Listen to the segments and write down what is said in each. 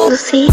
Lucy.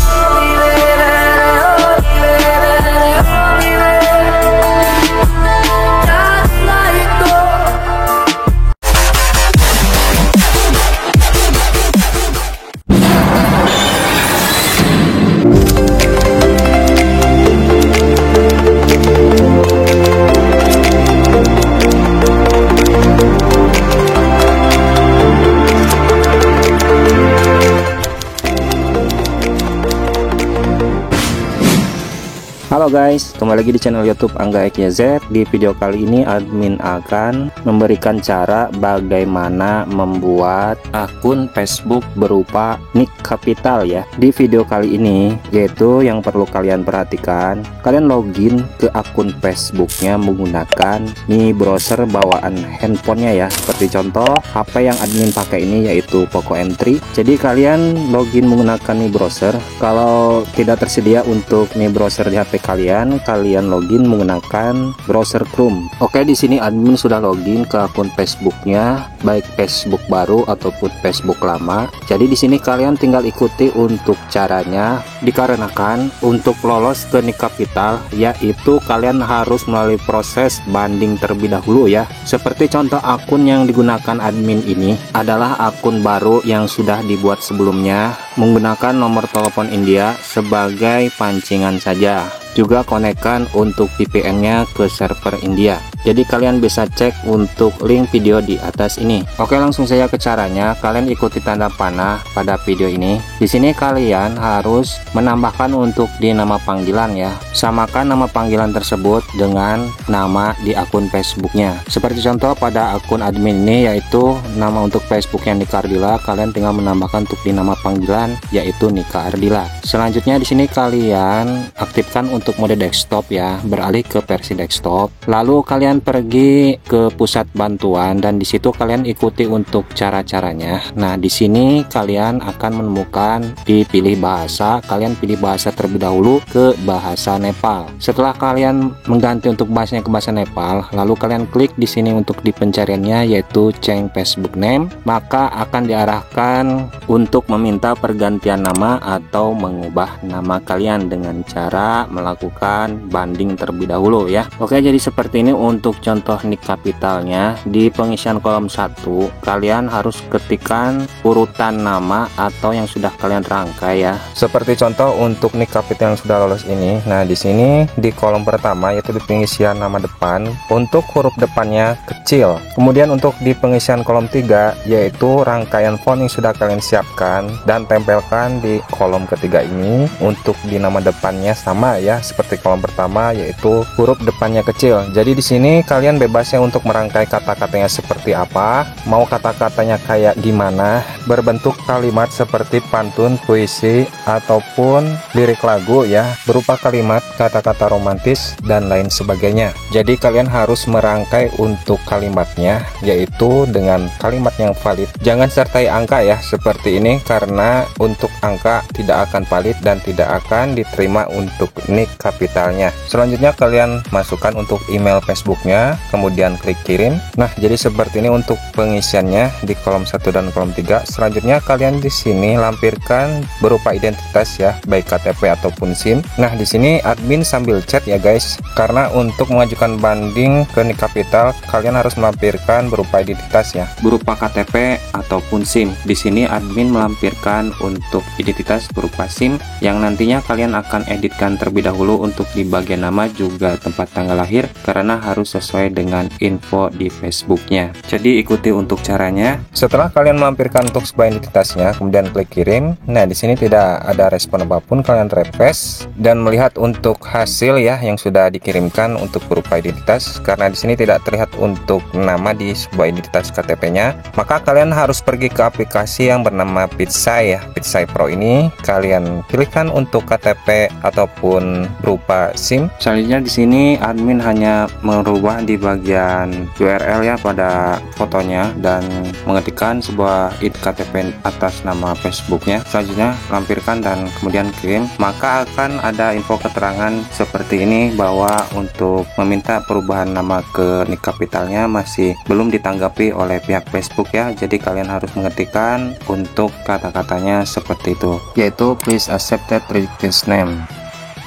Halo guys, kembali lagi di channel YouTube Angga XYZ. Di video kali ini admin akan memberikan cara bagaimana membuat akun Facebook berupa nick kapital ya. Di video kali ini yaitu yang perlu kalian perhatikan, kalian login ke akun Facebooknya menggunakan nih browser bawaan handphonenya ya. Seperti contoh HP yang admin pakai ini yaitu Poco M3. Jadi kalian login menggunakan nih browser. Kalau tidak tersedia untuk nih browser di HP kalian login menggunakan browser Chrome. Oke, di sini admin sudah login ke akun Facebooknya, baik Facebook baru ataupun Facebook lama. Jadi di sini kalian tinggal ikuti untuk caranya. Dikarenakan untuk lolos ke nick kapital yaitu kalian harus melalui proses banding terlebih dahulu ya. Seperti contoh akun yang digunakan admin ini adalah akun baru yang sudah dibuat sebelumnya menggunakan nomor telepon India sebagai pancingan saja. Juga konekkan untuk VPN-nya ke server India. Jadi kalian bisa cek untuk link video di atas ini. Oke, langsung saja ke caranya. Kalian ikuti tanda panah pada video ini. Di sini kalian harus menambahkan untuk di nama panggilan ya. Samakan nama panggilan tersebut dengan nama di akun Facebooknya. Seperti contoh pada akun admin ini yaitu nama untuk Facebook yang Nika Ardila, kalian tinggal menambahkan untuk di nama panggilan yaitu Nika Ardila. Selanjutnya di sini kalian aktifkan untuk mode desktop ya, beralih ke versi desktop. Lalu kalian pergi ke pusat bantuan dan disitu kalian ikuti untuk cara-caranya. Nah, di sini kalian akan menemukan dipilih bahasa. Kalian pilih bahasa terlebih dahulu ke bahasa Nepal. Setelah kalian mengganti untuk bahasanya ke bahasa Nepal, lalu kalian klik di sini untuk di pencariannya yaitu change Facebook name, maka akan diarahkan untuk meminta pergantian nama atau mengubah nama kalian dengan cara melakukan banding terlebih dahulu ya. Oke, jadi seperti ini untuk contoh nick kapitalnya. Di pengisian kolom 1 kalian harus ketikkan urutan nama atau yang sudah kalian rangkai ya. Seperti contoh untuk nick kapital yang sudah lolos ini. Nah, di sini di kolom pertama yaitu di pengisian nama depan, untuk huruf depannya kecil. Kemudian untuk di pengisian kolom 3 yaitu rangkaian font yang sudah kalian siapkan dan tempelkan di kolom ketiga ini. Untuk di nama depannya sama ya, seperti kolom pertama yaitu huruf depannya kecil. Jadi di sini kalian bebasnya untuk merangkai kata-katanya seperti apa, mau kata-katanya kayak gimana, berbentuk kalimat seperti pantun, puisi, ataupun lirik lagu ya, berupa kalimat, kata-kata romantis, dan lain sebagainya. Jadi kalian harus merangkai untuk kalimatnya yaitu dengan kalimat yang valid. Jangan sertai angka ya, seperti ini, karena untuk angka tidak akan valid dan tidak akan diterima untuk nick kapitalnya. Selanjutnya kalian masukkan untuk email Facebooknya, kemudian klik kirim. Nah, jadi seperti ini untuk pengisiannya di kolom 1 dan kolom 3. Selanjutnya kalian di sini lampirkan berupa identitas ya, baik KTP ataupun SIM. Nah, di sini admin sambil chat ya guys, karena untuk mengajukan banding ke nick kapital kalian harus melampirkan berupa identitas ya, berupa KTP ataupun SIM. Di sini admin melampirkan untuk identitas berupa SIM yang nantinya kalian akan editkan terlebih dahulu untuk di bagian nama juga tempat tanggal lahir, karena harus sesuai dengan info di Facebooknya. Jadi ikuti untuk caranya. Setelah kalian melampirkan untuk sebuah identitasnya, kemudian klik kirim. Nah, di sini tidak ada respon apapun. Kalian refresh dan melihat untuk hasil ya yang sudah dikirimkan untuk berupa identitas. Karena di sini tidak terlihat untuk nama di sebuah identitas KTP-nya, maka kalian harus pergi ke aplikasi yang bernama Pitsai ya. Pitsai Pro ini kalian pilihkan untuk KTP ataupun berupa SIM. Selanjutnya di sini admin hanya merubah di bagian URL ya pada fotonya dan mengetikkan sebuah ID KTP atas nama Facebooknya. Selanjutnya lampirkan dan kemudian kirim, maka akan ada info keterangan seperti ini bahwa untuk meminta perubahan nama ke nick kapitalnya masih belum ditanggapi oleh pihak Facebook ya. Jadi kalian harus mengetikkan untuk kata-katanya seperti itu, yaitu please accepted request name.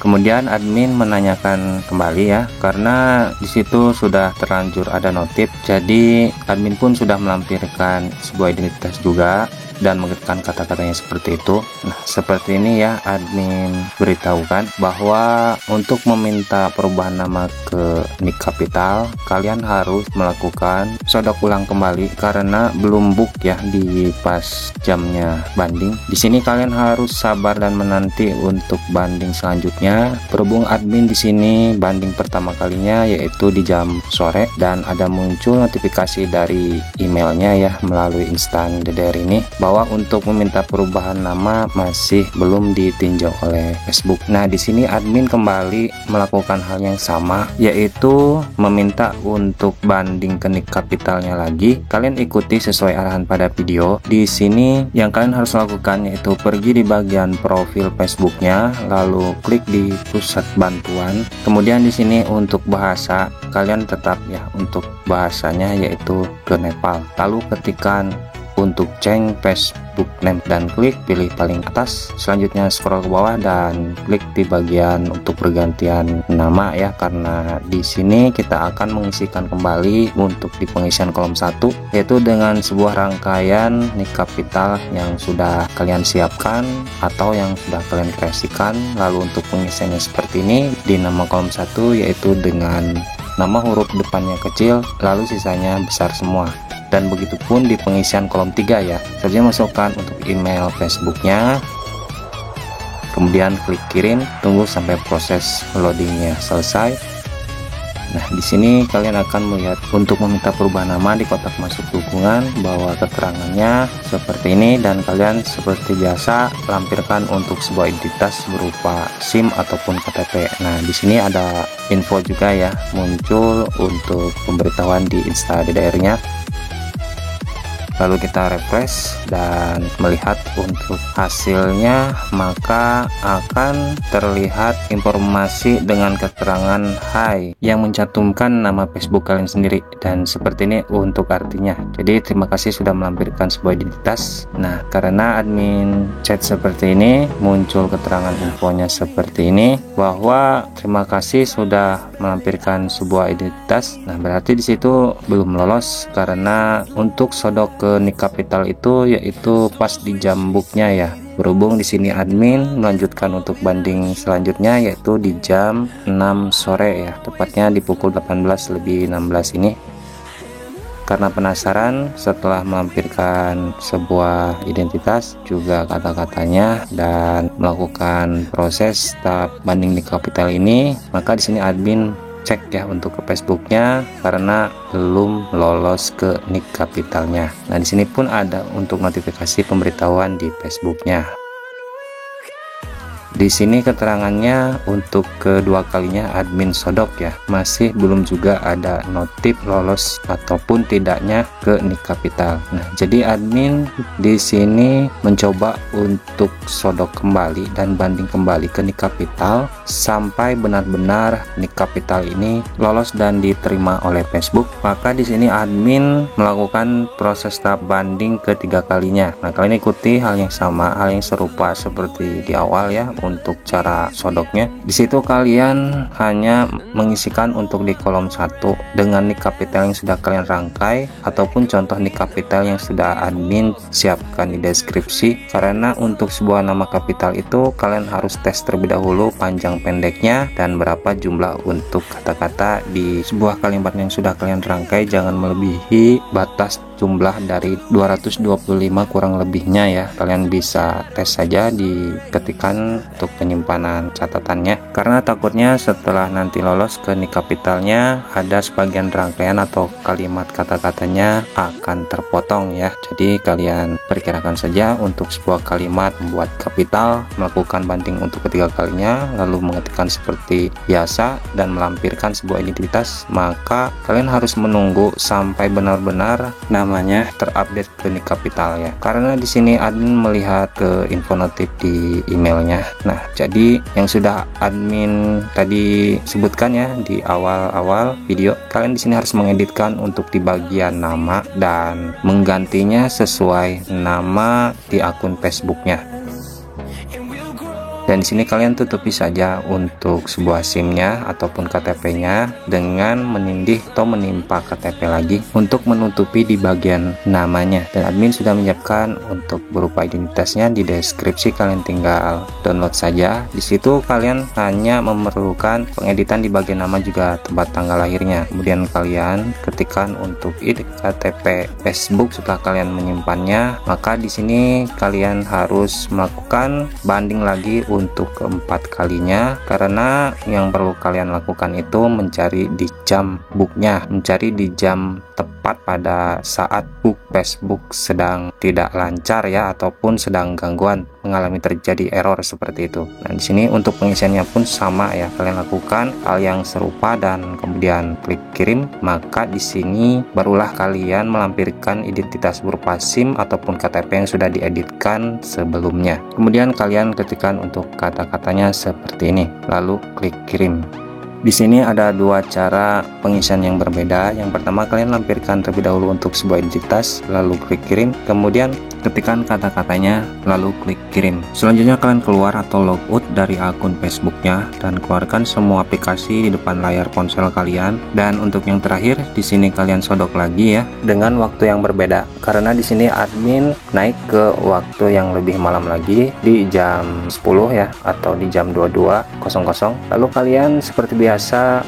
Kemudian admin menanyakan kembali ya, karena disitu sudah terlanjur ada notif, jadi admin pun sudah melampirkan sebuah identitas juga dan mengetikkan kata-katanya seperti itu. Nah, seperti ini ya, admin beritahukan bahwa untuk meminta perubahan nama ke nick kapital, kalian harus melakukan sodok ulang kembali karena belum book ya di pas jamnya banding. Di sini kalian harus sabar dan menanti untuk banding selanjutnya. Berhubung admin di sini banding pertama kalinya yaitu di jam sore dan ada muncul notifikasi dari emailnya ya melalui instan DDR ini bahwa untuk meminta perubahan nama masih belum ditinjau oleh Facebook. Nah, di sini admin kembali melakukan hal yang sama, yaitu meminta untuk banding ke nick kapitalnya lagi. Kalian ikuti sesuai arahan pada video. Di sini yang kalian harus lakukan yaitu pergi di bagian profil Facebooknya, lalu klik di pusat bantuan. Kemudian di sini untuk bahasa kalian tetap ya untuk bahasanya yaitu ke Nepal. Lalu ketikkan untuk change Facebook name dan klik pilih paling atas. Selanjutnya scroll ke bawah dan klik di bagian untuk pergantian nama ya, karena di sini kita akan mengisikan kembali untuk di pengisian kolom 1 yaitu dengan sebuah rangkaian nick kapital yang sudah kalian siapkan atau yang sudah kalian kreasikan. Lalu untuk pengisiannya seperti ini, di nama kolom 1 yaitu dengan nama huruf depannya kecil lalu sisanya besar semua. Dan begitu pun di pengisian kolom 3 ya. Selanjutnya masukkan untuk email Facebooknya, kemudian klik kirim, tunggu sampai proses loadingnya selesai. Nah, di sini kalian akan melihat untuk meminta perubahan nama di kotak masuk dukungan bahwa keterangannya seperti ini, dan kalian seperti biasa lampirkan untuk sebuah identitas berupa SIM ataupun KTP. Nah, di sini ada info juga ya muncul untuk pemberitahuan di Insta DDR-nya. Lalu kita refresh dan melihat untuk hasilnya, maka akan terlihat informasi dengan keterangan hai yang mencantumkan nama Facebook kalian sendiri, dan seperti ini untuk artinya. Jadi terima kasih sudah melampirkan sebuah identitas. Nah, karena admin chat seperti ini, muncul keterangan infonya seperti ini bahwa terima kasih sudah melampirkan sebuah identitas. Nah, berarti di situ belum lolos karena untuk sodok ke nick kapital itu yaitu pas di jam booknya ya. Berhubung di sini admin melanjutkan untuk banding selanjutnya yaitu di jam 6 sore ya, tepatnya di pukul 18:16 ini. Karena penasaran setelah melampirkan sebuah identitas juga kata-katanya dan melakukan proses tahap banding nick kapital ini, maka di sini admin cek ya untuk ke Facebooknya karena belum lolos ke nick kapitalnya. Nah, di sini pun ada untuk notifikasi pemberitahuan di Facebooknya. Di sini keterangannya untuk kedua kalinya admin sodok ya, masih belum juga ada notif lolos ataupun tidaknya ke nick kapital. Nah, jadi admin di sini mencoba untuk sodok kembali dan banding kembali ke nick kapital sampai benar-benar nick kapital ini lolos dan diterima oleh Facebook. Maka di sini admin melakukan proses tahap banding ketiga kalinya. Nah, kalian ikuti hal yang sama, hal yang serupa seperti di awal ya. Untuk cara sodoknya, di situ kalian hanya mengisikan untuk di kolom 1 dengan nick kapital yang sudah kalian rangkai ataupun contoh nick kapital yang sudah admin siapkan di deskripsi. Karena untuk sebuah nama kapital itu kalian harus tes terlebih dahulu panjang pendeknya dan berapa jumlah untuk kata-kata di sebuah kalimat yang sudah kalian rangkai, jangan melebihi batas jumlah dari 225 kurang lebihnya ya. Kalian bisa tes saja diketikkan untuk penyimpanan catatannya, karena takutnya setelah nanti lolos ke nik kapitalnya ada sebagian rangkaian atau kalimat kata-katanya akan terpotong ya. Jadi kalian perkirakan saja untuk sebuah kalimat membuat kapital, melakukan banding untuk ketiga kalinya, lalu mengetikkan seperti biasa dan melampirkan sebuah identitas, maka kalian harus menunggu sampai benar-benar namanya terupdate ke nik kapital ya. Karena di sini admin melihat ke info notif di emailnya. Nah, jadi yang sudah admin tadi sebutkan ya di awal-awal video, kalian di sini harus mengeditkan untuk di bagian nama dan menggantinya sesuai nama di akun Facebooknya. Dan di sini kalian tutupi saja untuk sebuah SIM-nya ataupun KTP-nya dengan menindih atau menimpa KTP lagi untuk menutupi di bagian namanya. Dan admin sudah menyiapkan untuk berupa identitasnya di deskripsi, kalian tinggal download saja. Di situ kalian hanya memerlukan pengeditan di bagian nama juga tempat tanggal lahirnya. Kemudian kalian ketikkan untuk KTP Facebook setelah kalian menyimpannya, maka di sini kalian harus melakukan banding lagi untuk keempat kalinya, karena yang perlu kalian lakukan itu mencari di jam booknya, mencari di jam tepat pada saat book Facebook sedang tidak lancar ya, ataupun sedang gangguan, mengalami terjadi error seperti itu. Nah, di sini untuk pengisiannya pun sama ya, kalian lakukan hal yang serupa dan kemudian klik kirim, maka di sini barulah kalian melampirkan identitas berupa SIM ataupun KTP yang sudah dieditkan sebelumnya. Kemudian kalian ketikkan untuk kata-katanya seperti ini, lalu klik kirim. Di sini ada dua cara pengisian yang berbeda. Yang pertama, kalian lampirkan terlebih dahulu untuk sebuah identitas, lalu klik kirim, kemudian ketikkan kata-katanya, lalu klik kirim. Selanjutnya kalian keluar atau logout dari akun Facebooknya dan keluarkan semua aplikasi di depan layar ponsel kalian. Dan untuk yang terakhir, di sini kalian sodok lagi ya dengan waktu yang berbeda, karena di sini admin naik ke waktu yang lebih malam lagi di jam 10 ya, atau di jam 22.00. Lalu kalian seperti biasa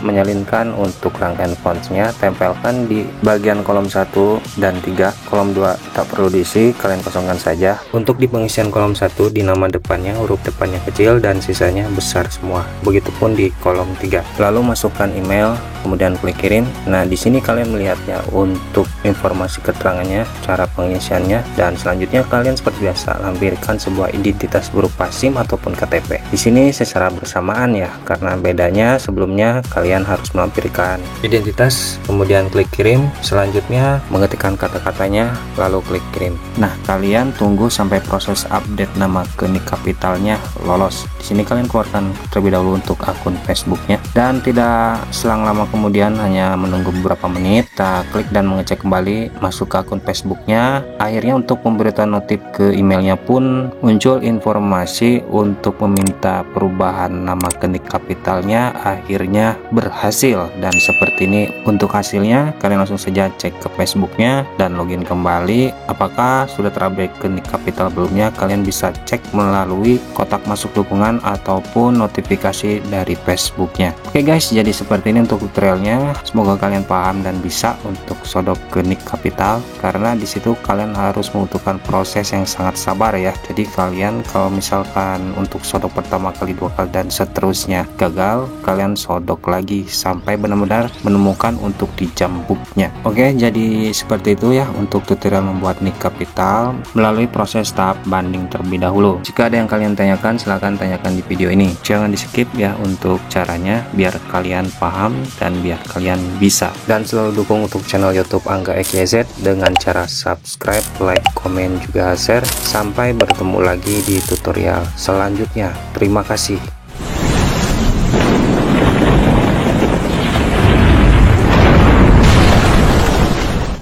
menyalinkan untuk rangkaian fontsnya, tempelkan di bagian kolom 1 dan 3. Kolom 2 tak perlu diisi, kalian kosongkan saja. Untuk di pengisian kolom 1, di nama depannya huruf depannya kecil dan sisanya besar semua. Begitupun di kolom 3. Lalu masukkan email, kemudian klik kirim. Nah, di sini kalian melihatnya untuk informasi keterangannya, cara pengisiannya, dan selanjutnya kalian seperti biasa lampirkan sebuah identitas berupa SIM ataupun KTP. Di sini secara bersamaan ya, karena bedanya sebelumnya kalian harus melampirkan identitas, kemudian klik kirim, selanjutnya mengetikkan kata-katanya, lalu klik kirim. Nah, kalian tunggu sampai proses update nama ke nik kapitalnya lolos. Di sini kalian keluarkan terlebih dahulu untuk akun Facebooknya, dan tidak selang lama kemudian, hanya menunggu beberapa menit, kita klik dan mengecek kembali masuk ke akun Facebooknya. Akhirnya untuk pemberitaan notif ke emailnya pun muncul informasi untuk meminta perubahan nama ke nik kapitalnya akhirnya berhasil. Dan seperti ini untuk hasilnya, kalian langsung saja cek ke Facebooknya dan login kembali. Apakah sudah terupdate ke nik kapital belumnya, kalian bisa cek melalui kotak masuk dukungan ataupun notifikasi dari Facebooknya. Oke guys, jadi seperti ini untuk tutorialnya. Semoga kalian paham dan bisa untuk sodok ke nik kapital, karena disitu kalian harus membutuhkan proses yang sangat sabar ya. Jadi kalian kalau misalkan untuk sodok pertama kali, dua kali, dan seterusnya gagal, kalian sodok lagi sampai benar-benar menemukan untuk di jam booknya. Oke, jadi seperti itu ya untuk tutorial membuat nik kapital melalui proses tahap banding terlebih dahulu. Jika ada yang kalian tanyakan, silahkan tanyakan di video ini. Jangan di skip ya untuk caranya, biar kalian paham dan biar kalian bisa. Dan selalu dukung untuk channel YouTube Angga EKZ dengan cara subscribe, like, komen, juga share. Sampai bertemu lagi di tutorial selanjutnya. Terima kasih.